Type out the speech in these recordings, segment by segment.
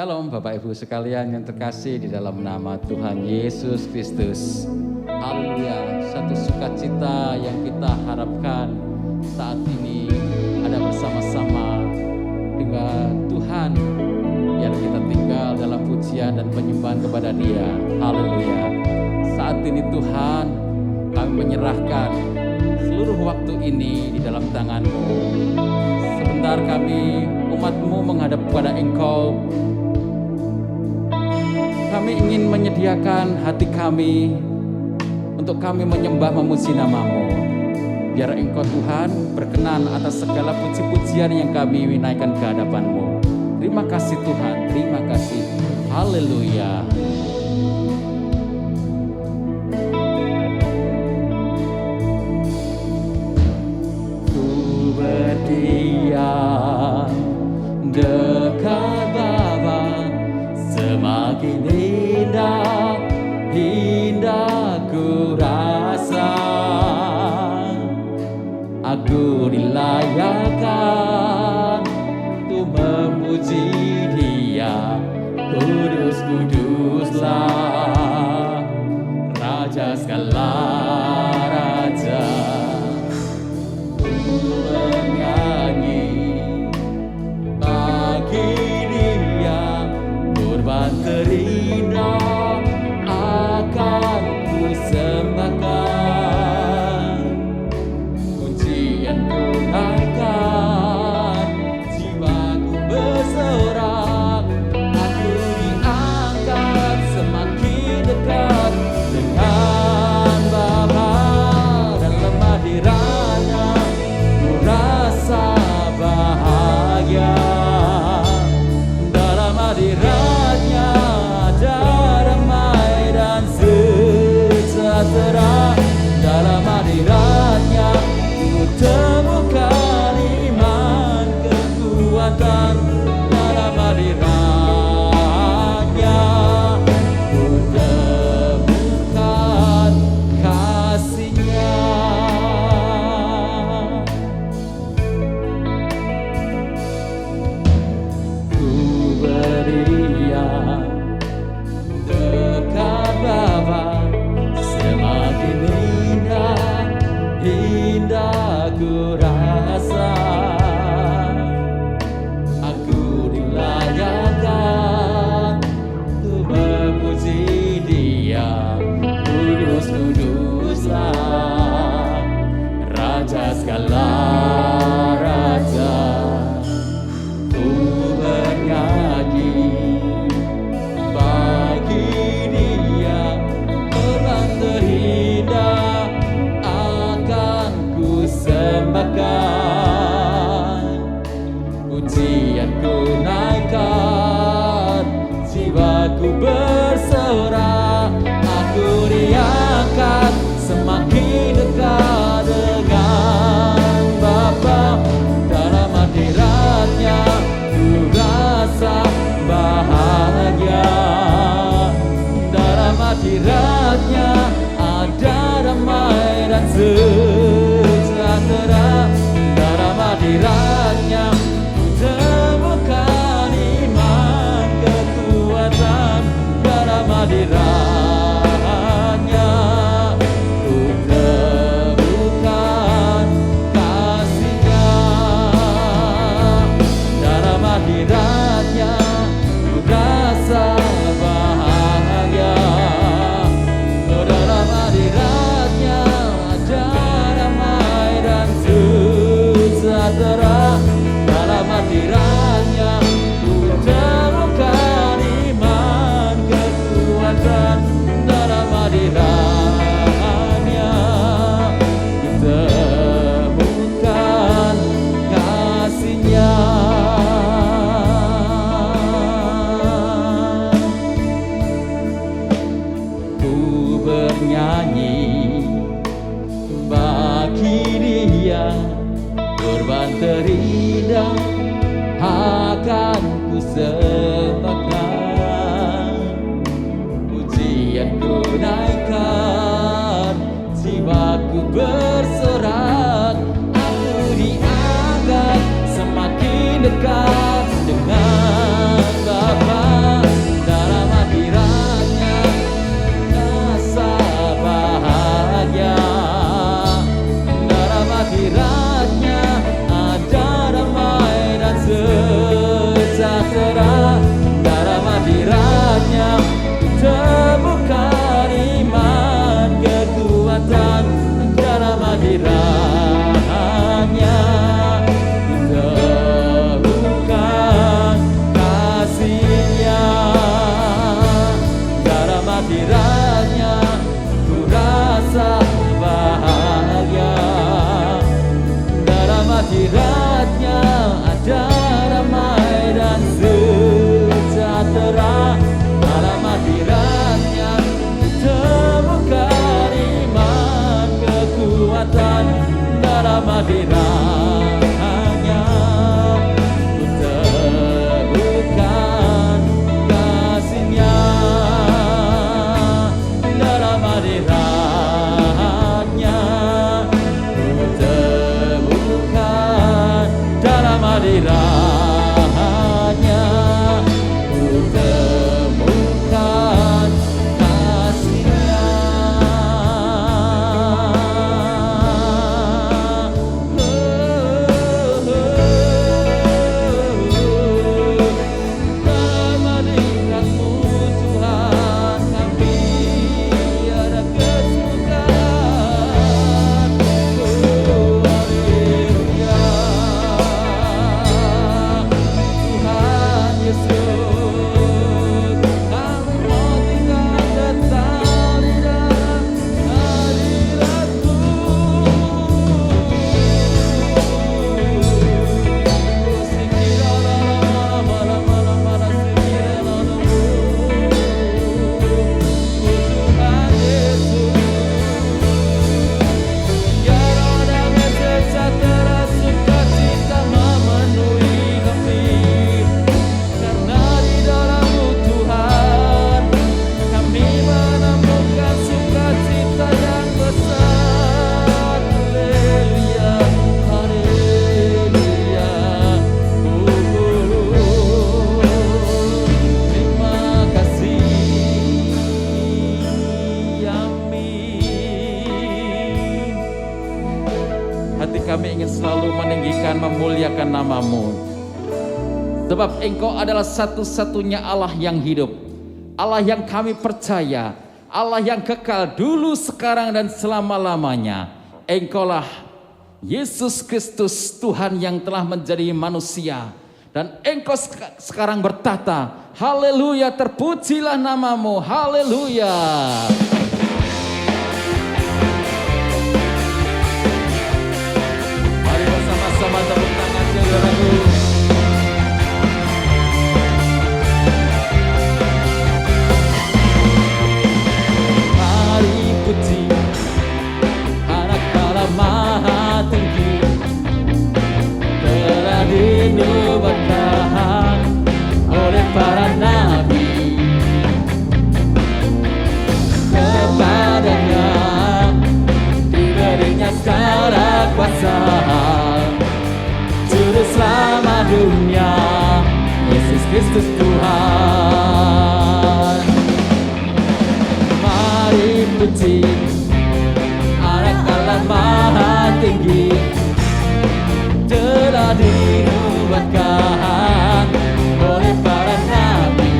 Shalom Bapak Ibu sekalian yang terkasih di dalam nama Tuhan Yesus Kristus. Haleluya, satu sukacita yang kita harapkan saat ini ada bersama-sama dengan Tuhan. Biar kita tinggal dalam pujian dan penyembahan kepada Dia. Haleluya. Saat ini Tuhan, kami menyerahkan seluruh waktu ini di dalam tangan-Mu. Sebentar kami umat-Mu menghadap kepada Engkau. Kami ingin menyediakan hati kami untuk kami menyembah memuji nama-Mu. Biar Engkau Tuhan berkenan atas segala puji-pujian yang kami naikkan ke hadapan-Mu. Terima kasih Tuhan, terima kasih. Haleluya. Ku berdiam dekat Bapa, semakin indah, indah ku rasa. Aku dilayakkan untuk memuji Dia. Kudus, kuduslah Raja segala raja. Ku menyanyi bagi Dia, kurban terindah akan ku sembahkan. Pujian ku naikkan, jiwaku bersorak. Aku diangkat semakin dekat dengan Bapa. Dalam hadirat-Nya ku rasa bahagia. Dalam hadirat-Nya ada damai dan sejahtera. Dalam hadirat-Nya ku temukan iman, kekuatan. Dalam hadirat-Nya ku temukan kasih-Nya. Ku berdiam dekat Bapa, semakin indah, indah ku rasa. Aku dilayakkan untuk memuji Dia. Kudus, kuduslah Raja segala raja. Ku bernyanyi bagi Dia, kurban terindah akan ku sembahkan. Pujian ku naikkan, jiwaku bersorak. Aku diangkat semakin dekat dengan Bapa. Dalam hadirat-Nya ku rasa bahagia. Dalam hadirat-Nya ada damai dan sejahtera. Dalam hadirat-Nya ku temukan iman, kekuatan. Dalam hadirat-Nya ku temukan kasih-Nya. Dalam hadirat-Nya ku rasa bahagia. Dalam hadirat-Nya ada ingin selalu meninggikan, memuliakan nama-Mu. Sebab Engkau adalah satu-satunya Allah yang hidup, Allah yang kami percaya, Allah yang kekal dulu, sekarang, dan selama-lamanya. Engkaulah Yesus Kristus, Tuhan yang telah menjadi manusia. Dan Engkau sekarang bertata. Haleluya, terpujilah nama-Mu. Haleluya. Mari bersama-sama tepuk tangan saudaraku. Mari puji Anak Allah Maha Tinggi, telah dinubuatkan oleh para nabi. Kepadanya diberinya segala kuasa, Juru Selamat dunia, Yesus Kristus Tuhan. Mari puji Anak Allah Maha Tinggi, telah dinubuatkan oleh para nabi.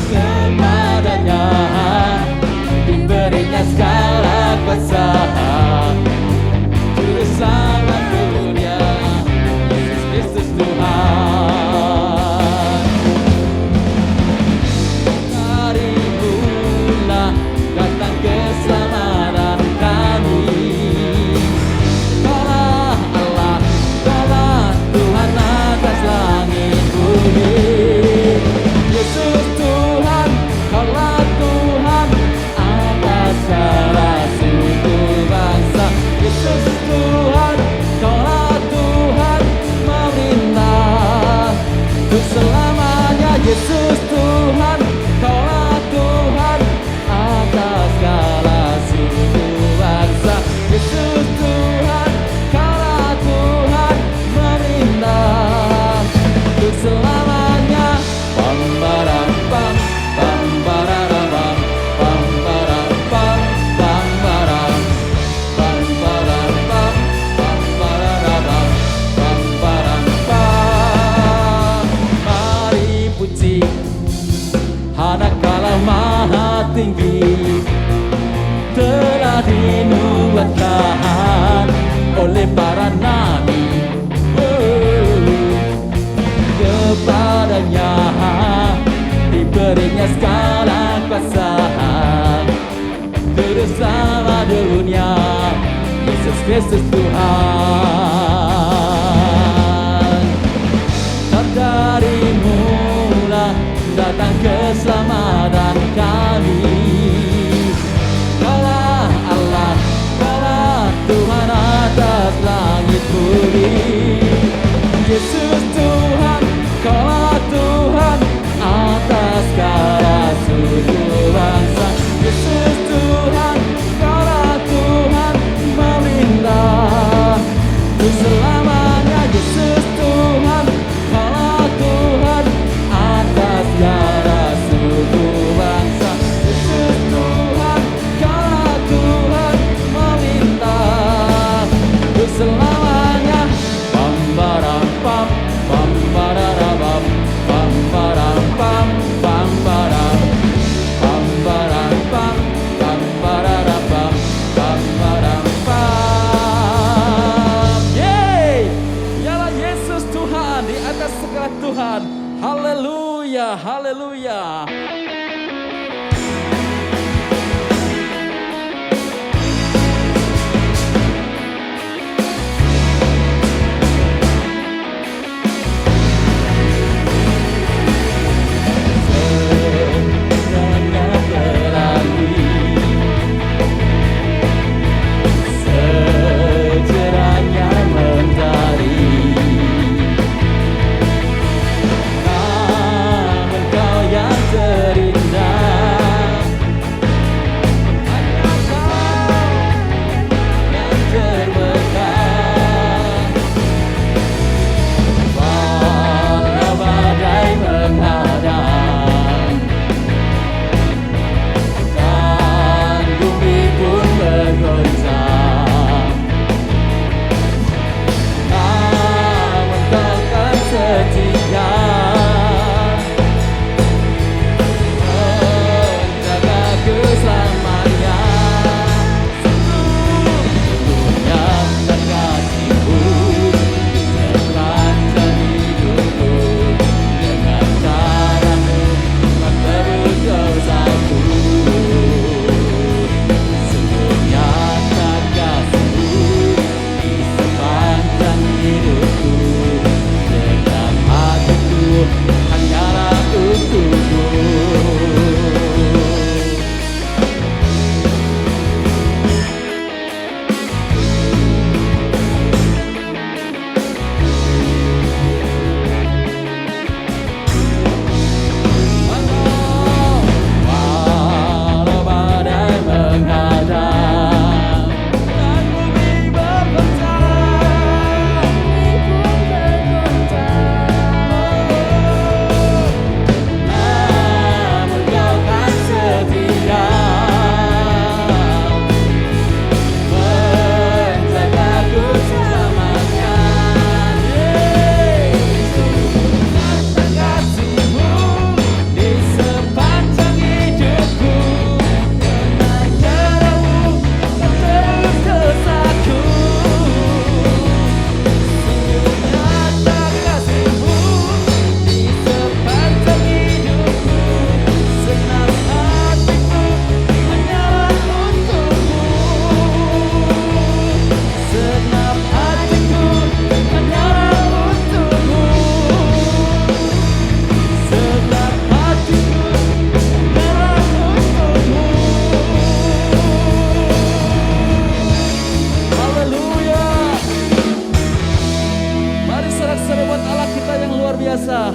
Kepadanya diberinya segala kuasa, Juru Selamat dunia, Yesus Kristus Tuhan. Mari mula datang keselamatan kami. Kaulah Allah, Kaulah Tuhan atas langit bumi. Yesus Tuhan, Kaulah Tuhan atas segala suku bangsa. Yesus Tuhan, Kaulah Tuhan memerintah untuk selamanya. Yesus Tuhan, Kaulah Tuhan atas segala suku bangsa. Yesus Tuhan, Kaulah Tuhan memerintah untuk selamanya. Pam param pam, pam pararam pam, param pam, pam param, pam param pam, pam pararam pam param pam. Mari puji Anak Allah Maha Tinggi, telah dinubuatkan oleh para nabi. Kepadanya diberinya segala kuasa, Juru Selamat dunia, Yesus Kristus Tuhan. Dari mula datang keselamatan kami. Kaulah Allah, Kaulah Tuhan atas langit bumi. Yesus Tuhan, Kaulah Tuhan atas segala suku bangsa. Yesus Tuhan, Kaulah Tuhan memerintah untuk selamanya. Yesus Tuhan, Kaulah Tuhan atas segala suku bangsa. Yesus Tuhan, Kaulah Tuhan memerintah untuk selamanya. Pam param pam, pam pararam pam param pam, pam param, pam param pam, pam pararam pam, pam param pam. Yeay, ialah Yesus Tuhan di atas segala Tuhan. Haleluya, haleluya. Secerahnya mentari, namun Kau yang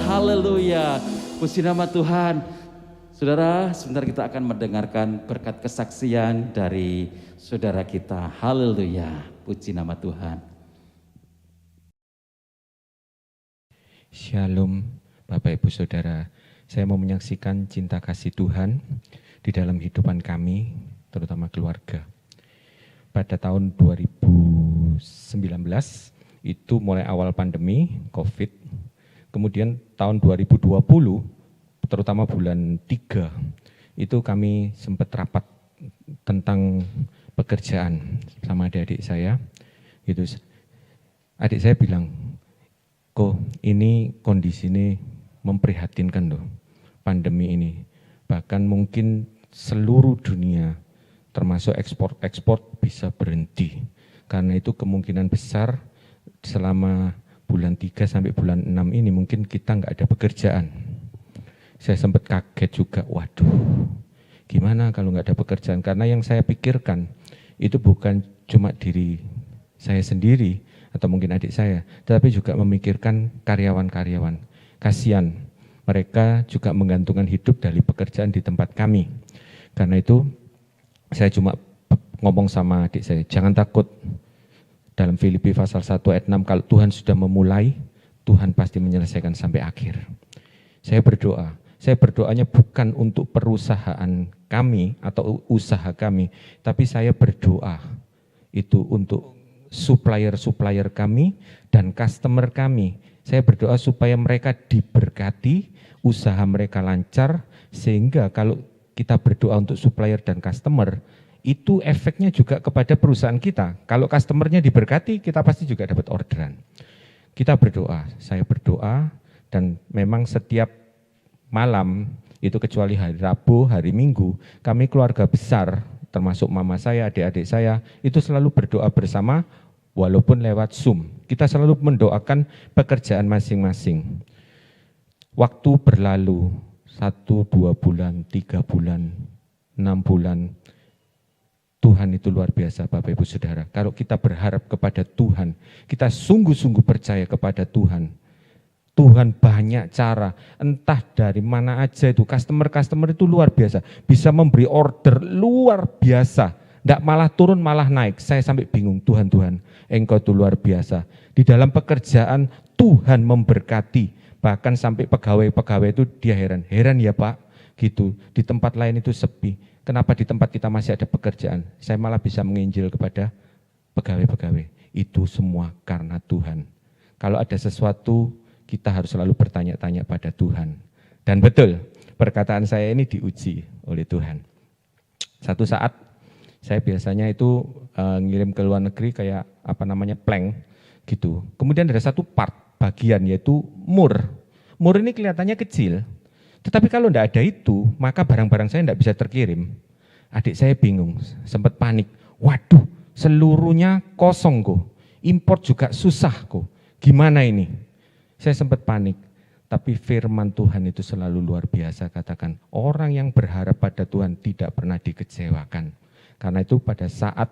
haleluya. Puji nama Tuhan. Saudara, sebentar kita akan mendengarkan berkat kesaksian dari saudara kita. Haleluya. Puji nama Tuhan. Shalom Bapak Ibu Saudara. Saya mau menyaksikan cinta kasih Tuhan di dalam kehidupan kami, terutama keluarga. Pada tahun 2019 itu mulai awal pandemi COVID, kemudian tahun 2020 terutama bulan 3 itu kami sempat rapat tentang pekerjaan sama adik-adik saya. Gitu. Adik saya bilang, "Kok ini kondisi ini memprihatinkan loh, pandemi ini. Bahkan mungkin seluruh dunia termasuk ekspor bisa berhenti. Karena itu kemungkinan besar selama bulan 3 sampai bulan 6 ini mungkin kita nggak ada pekerjaan." Saya sempat kaget juga, waduh gimana kalau nggak ada pekerjaan? Karena yang saya pikirkan itu bukan cuma diri saya sendiri atau mungkin adik saya, tetapi juga memikirkan karyawan-karyawan. Kasihan, mereka juga menggantungkan hidup dari pekerjaan di tempat kami. Karena itu saya cuma ngomong sama adik saya, jangan takut. Dalam Filipi pasal 1 ayat 6, kalau Tuhan sudah memulai, Tuhan pasti menyelesaikan sampai akhir. Saya berdoanya bukan untuk perusahaan kami atau usaha kami, tapi saya berdoa itu untuk supplier-supplier kami dan customer kami. Saya berdoa supaya mereka diberkati, usaha mereka lancar, sehingga kalau kita berdoa untuk supplier dan customer, itu efeknya juga kepada perusahaan kita. Kalau customernya diberkati, kita pasti juga dapat orderan. Kita berdoa, saya berdoa, dan memang setiap malam, itu kecuali hari Rabu, hari Minggu, kami keluarga besar, termasuk mama saya, adik-adik saya, itu selalu berdoa bersama, walaupun lewat Zoom. Kita selalu mendoakan pekerjaan masing-masing. Waktu berlalu, 1, 2 bulan, 3 bulan, 6 bulan, Tuhan itu luar biasa Bapak Ibu Saudara. Kalau kita berharap kepada Tuhan, kita sungguh-sungguh percaya kepada Tuhan. Tuhan banyak cara, entah dari mana aja itu, customer itu luar biasa. Bisa memberi order luar biasa, tidak malah turun malah naik. Saya sampai bingung, Tuhan, Engkau itu luar biasa. Di dalam pekerjaan Tuhan memberkati, bahkan sampai pegawai-pegawai itu dia heran ya Pak, gitu. Di tempat lain itu sepi. Kenapa di tempat kita masih ada pekerjaan? Saya malah bisa menginjil kepada pegawai-pegawai. Itu semua karena Tuhan. Kalau ada sesuatu, kita harus selalu bertanya-tanya pada Tuhan. Dan betul, perkataan saya ini diuji oleh Tuhan. Satu saat, saya biasanya itu ngirim ke luar negeri kayak plank gitu. Kemudian ada satu bagian yaitu mur. Mur ini kelihatannya kecil. Tetapi kalau tidak ada itu, maka barang-barang saya tidak bisa terkirim. Adik saya bingung, sempat panik. Waduh, seluruhnya kosong kok. Import juga susah kok. Gimana ini? Saya sempat panik. Tapi firman Tuhan itu selalu luar biasa. Katakan, orang yang berharap pada Tuhan tidak pernah dikecewakan. Karena itu pada saat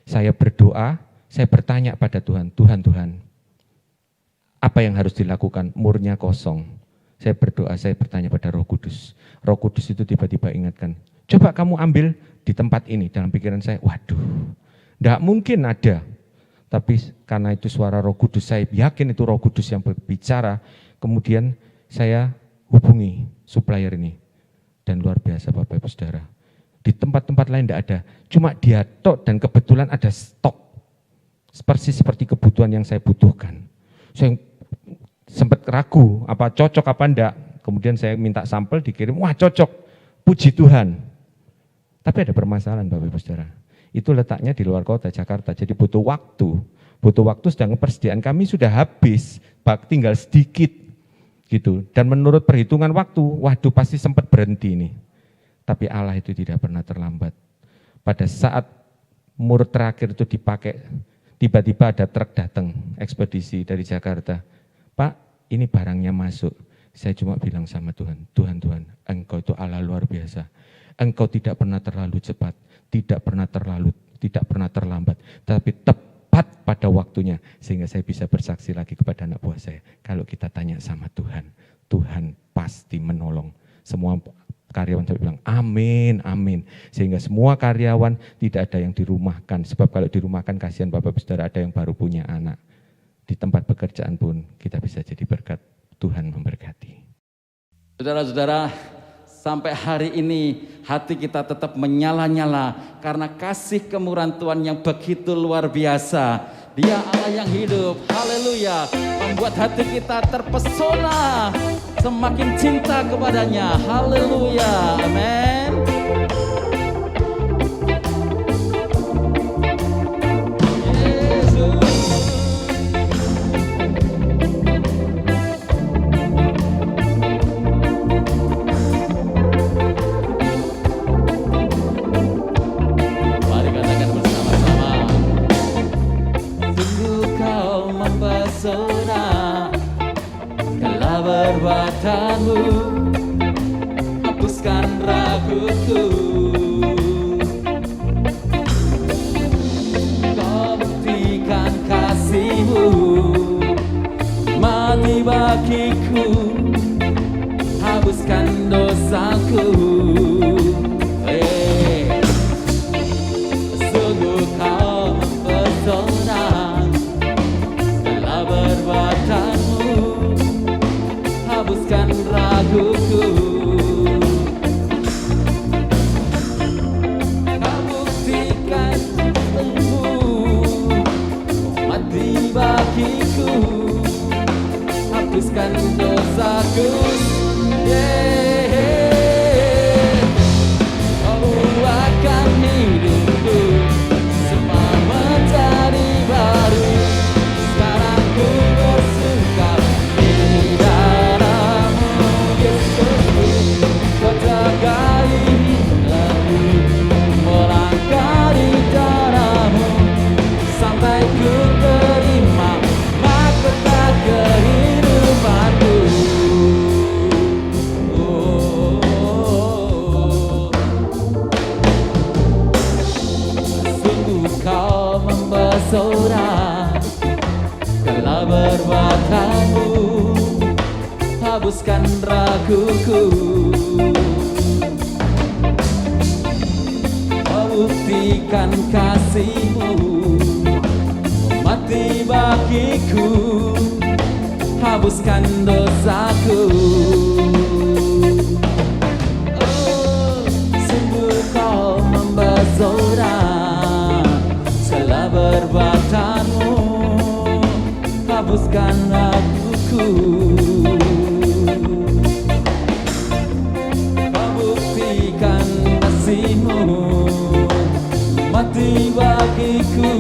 saya berdoa, saya bertanya pada Tuhan, Tuhan, apa yang harus dilakukan? Murnya kosong. Saya berdoa, saya bertanya pada Roh Kudus. Roh Kudus itu tiba-tiba ingatkan, coba kamu ambil di tempat ini. Dalam pikiran saya, waduh, tidak mungkin ada. Tapi karena itu suara Roh Kudus, saya yakin itu Roh Kudus yang berbicara. Kemudian saya hubungi supplier ini. Dan luar biasa Bapak Ibu Saudara. Di tempat-tempat lain tidak ada. Cuma dia tok dan kebetulan ada stok. Persis seperti kebutuhan yang saya butuhkan. Saya sempat ragu, apa cocok apa enggak. Kemudian saya minta sampel, dikirim, wah cocok, puji Tuhan. Tapi ada permasalahan Bapak Ibu Saudara. Itu letaknya di luar kota Jakarta, jadi butuh waktu sedang persediaan kami sudah habis, tinggal sedikit gitu. Dan menurut perhitungan waktu, waduh pasti sempat berhenti ini. Tapi Allah itu tidak pernah terlambat. Pada saat mur terakhir itu dipakai, tiba-tiba ada truk datang, ekspedisi dari Jakarta. Pak, ini barangnya masuk. Saya cuma bilang sama Tuhan, Tuhan, Engkau itu Allah luar biasa. Engkau tidak pernah terlalu cepat, tidak pernah terlambat, tapi tepat pada waktunya. Sehingga saya bisa bersaksi lagi kepada anak buah saya. Kalau kita tanya sama Tuhan, pasti menolong. Semua karyawan saya bilang amin, amin. Sehingga semua karyawan tidak ada yang dirumahkan. Sebab kalau dirumahkan kasihan Bapak Ibu Saudara, ada yang baru punya anak. Di tempat pekerjaan pun kita bisa jadi berkat. Tuhan memberkati. Saudara-saudara, sampai hari ini hati kita tetap menyala-nyala karena kasih kemurahan Tuhan yang begitu luar biasa. Dia Allah yang hidup, haleluya, membuat hati kita terpesona, semakin cinta kepadanya, haleluya, amin. Perbuatanmu hapuskan raguku, kau buktikan kasihmu mati bagiku, hapuskan dosaku. Sungguh kau mempesona, segala perbuatanmu hapuskan raguku, kau buktikan cintamu mati bagiku, hapuskan dosaku. Kau buatkan hidupku semua menjadi baru. Sekarang ku bersuka di segala perbuatanmu hapuskan raguku, buktikan kasihmu mati bagiku, hapuskan dosaku. Oh, sungguh kau mempesona, segala perbuatanmu hapuskan raguku, kau buktikan kasihmu mati bagiku,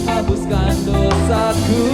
hapuskan dosaku.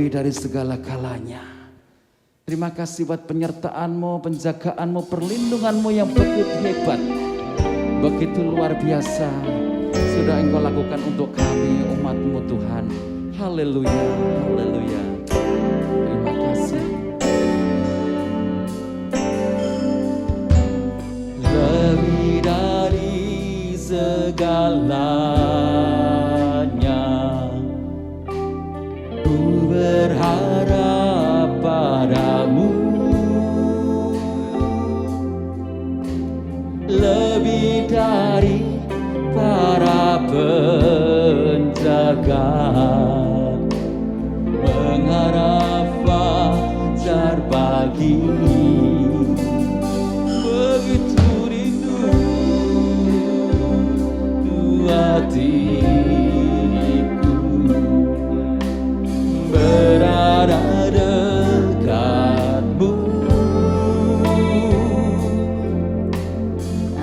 lebih dari segala kalanya. Terima kasih buat penyertaan-Mu, penjagaan-Mu, perlindungan-Mu yang begitu hebat, begitu luar biasa. Sudah Engkau lakukan untuk kami, umat-Mu Tuhan. Haleluya, haleluya. Terima kasih. Lebih dari segalanya, ku berharap padamu. Lebih dari para penjaga, mengharap fajar pagi. Begitu rindu hatiku berada dekatmu.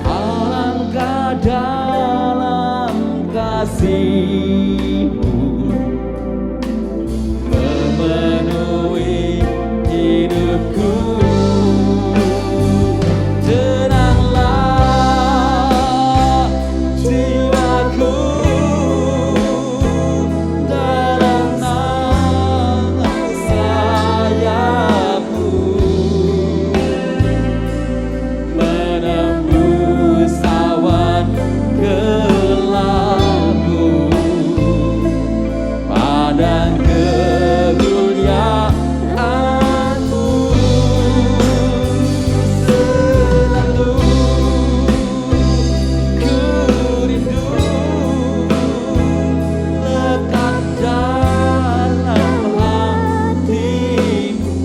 Alangkah dalam kasih-Mu memenuhi hidupku. Tenanglah jiwaku dalam naungan sayap-Mu, menembus awan gelap-Mu, pandang kemuliaan-Mu. Selalu ku rindu lekat dalam hati-Mu,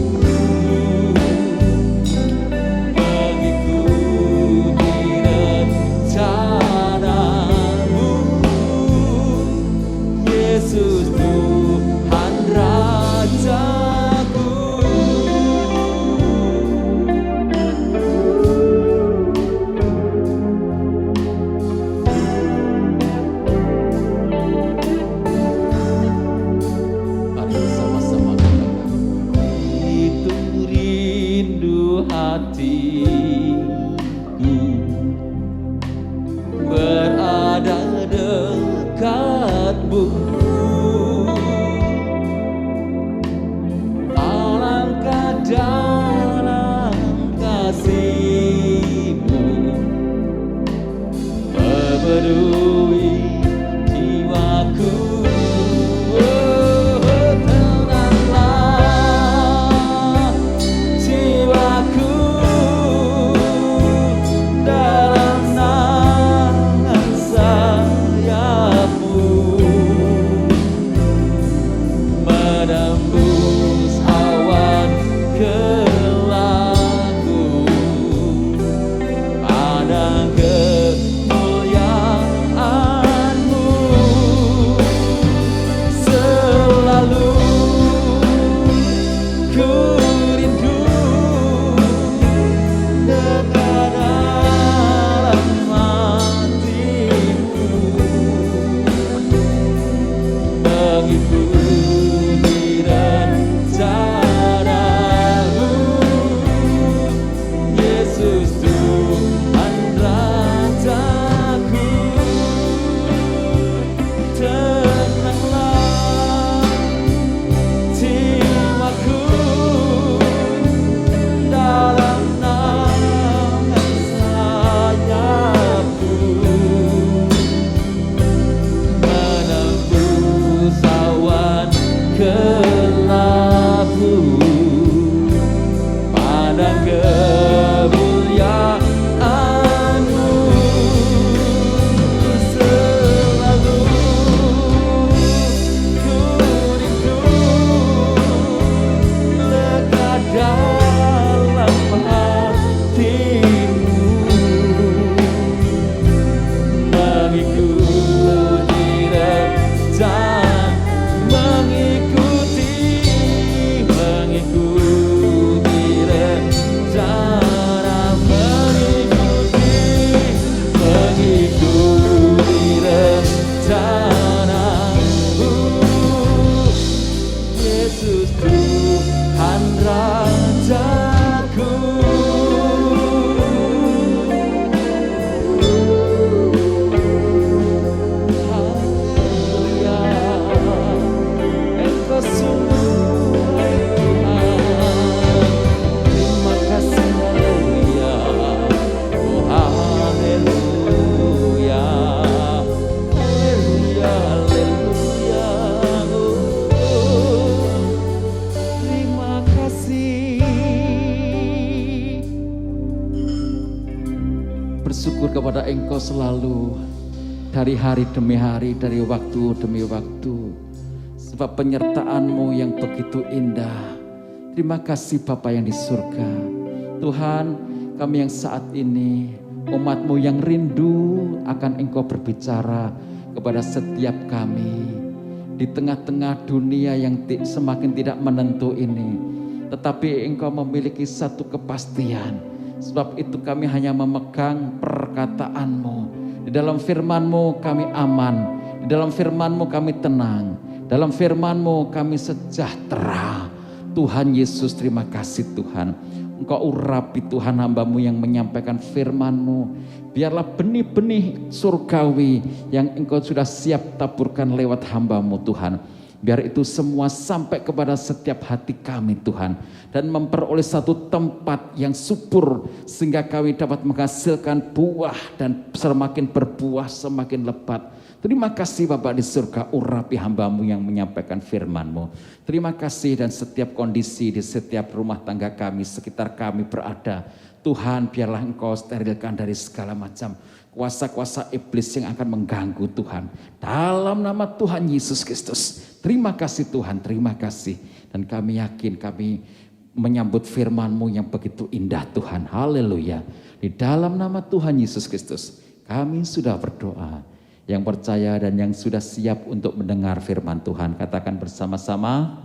mengikuti rencana-Mu. Yesus Tuhan Rajaku. Mari sama-sama katakan, itu rindu hatiku berada dekat-Mu. Alangkah dalam kasih-Mu memenuhi jiwaku. Tenanglah jiwaku dalam naungan sayap-Mu, menembus awan gelap-Mu, pandang kemuliaan-Mu. Engkau selalu dari hari demi hari, dari waktu demi waktu. Sebab penyertaan-Mu yang begitu indah. Terima kasih Bapa yang di surga. Tuhan, kami yang saat ini, umat-Mu yang rindu akan Engkau berbicara kepada setiap kami. Di tengah-tengah dunia yang semakin tidak menentu ini, tetapi Engkau memiliki satu kepastian. Sebab itu kami hanya memegang perkataan-Mu. Di dalam firman-Mu kami aman. Di dalam firman-Mu kami tenang. Dalam firman-Mu kami sejahtera. Tuhan Yesus, terima kasih Tuhan. Engkau urapi Tuhan hamba-Mu yang menyampaikan firman-Mu. Biarlah benih-benih surgawi yang Engkau sudah siap taburkan lewat hamba-Mu Tuhan. Biar itu semua sampai kepada setiap hati kami Tuhan. Dan memperoleh satu tempat yang subur. Sehingga kami dapat menghasilkan buah dan semakin berbuah semakin lebat. Terima kasih Bapak di surga, urapi hamba-Mu yang menyampaikan firman-Mu. Terima kasih dan setiap kondisi di setiap rumah tangga kami, sekitar kami berada. Tuhan, biarlah Engkau sterilkan dari segala macam kuasa-kuasa iblis yang akan mengganggu Tuhan. Dalam nama Tuhan Yesus Kristus. Terima kasih Tuhan, terima kasih. Dan kami yakin kami menyambut firman-Mu yang begitu indah Tuhan. Haleluya. Di dalam nama Tuhan Yesus Kristus, kami sudah berdoa. Yang percaya dan yang sudah siap untuk mendengar firman Tuhan, katakan bersama-sama,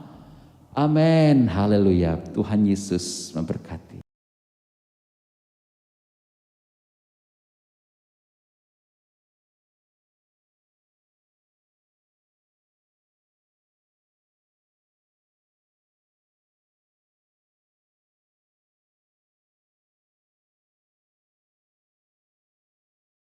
amin, haleluya. Tuhan Yesus memberkati.